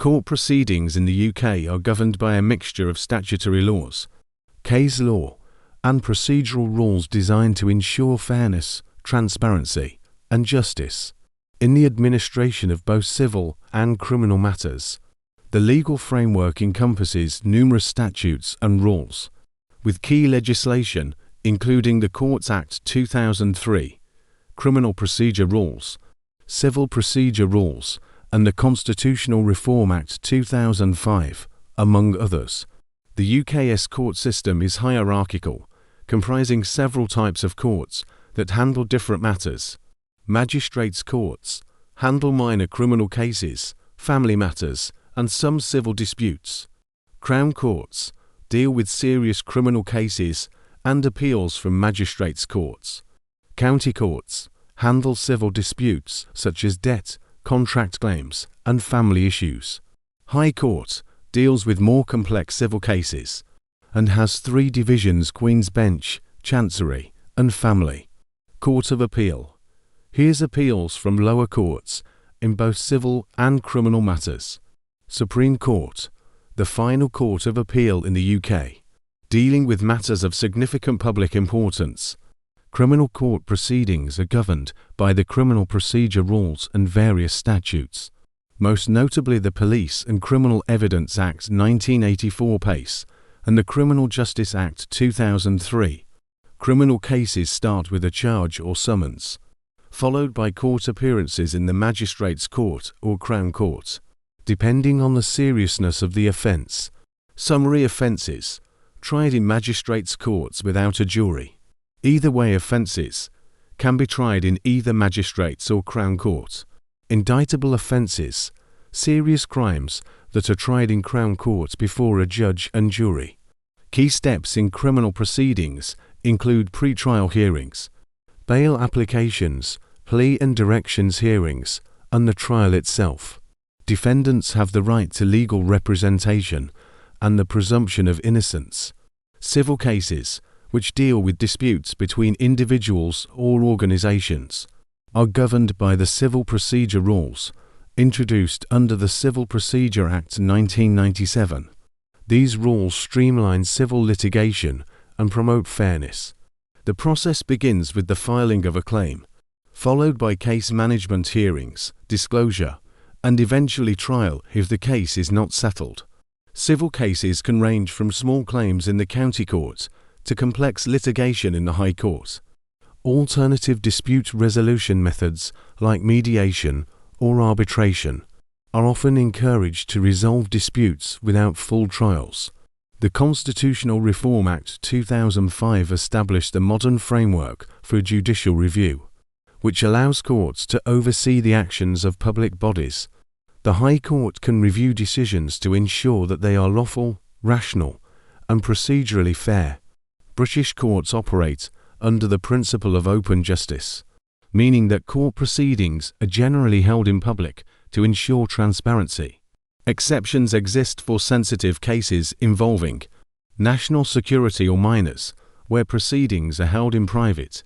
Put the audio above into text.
Court proceedings in the UK are governed by a mixture of statutory laws, case law, and procedural rules designed to ensure fairness, transparency, and justice in the administration of both civil and criminal matters. The legal framework encompasses numerous statutes and rules, with key legislation including the Courts Act 2003, Criminal Procedure Rules, Civil Procedure Rules, and the Constitutional Reform Act 2005, among others. The UK's court system is hierarchical, comprising several types of courts that handle different matters. Magistrates' courts handle minor criminal cases, family matters, and some civil disputes. Crown courts deal with serious criminal cases and appeals from magistrates' courts. County courts handle civil disputes such as debt, contract claims, and family issues. High Court deals with more complex civil cases and has three divisions: Queen's Bench, Chancery, and Family. Court of Appeal hears appeals from lower courts in both civil and criminal matters. Supreme Court, the final court of appeal in the UK, dealing with matters of significant public importance. Criminal court proceedings are governed by the Criminal Procedure Rules and various statutes, most notably the Police and Criminal Evidence Act 1984 PACE and the Criminal Justice Act 2003. Criminal cases start with a charge or summons, followed by court appearances in the Magistrates' Court or Crown Court, depending on the seriousness of the offence. Summary offences tried in magistrates' courts without a jury. Either way offences can be tried in either magistrates or Crown Court. Indictable offences, serious crimes that are tried in Crown Court before a judge and jury. Key steps in criminal proceedings include pre-trial hearings, bail applications, plea and directions hearings, and the trial itself. Defendants have the right to legal representation and the presumption of innocence. Civil cases, which deal with disputes between individuals or organisations, are governed by the Civil Procedure Rules, introduced under the Civil Procedure Act 1997. These rules streamline civil litigation and promote fairness. The process begins with the filing of a claim, followed by case management hearings, disclosure, and eventually trial if the case is not settled. Civil cases can range from small claims in the county court to complex litigation in the High Court. Alternative dispute resolution methods like mediation or arbitration are often encouraged to resolve disputes without full trials. The Constitutional Reform Act 2005 established a modern framework for judicial review, which allows courts to oversee the actions of public bodies. The High Court can review decisions to ensure that they are lawful, rational, and procedurally fair. British courts operate under the principle of open justice, meaning that court proceedings are generally held in public to ensure transparency. Exceptions exist for sensitive cases involving national security or minors, where proceedings are held in private,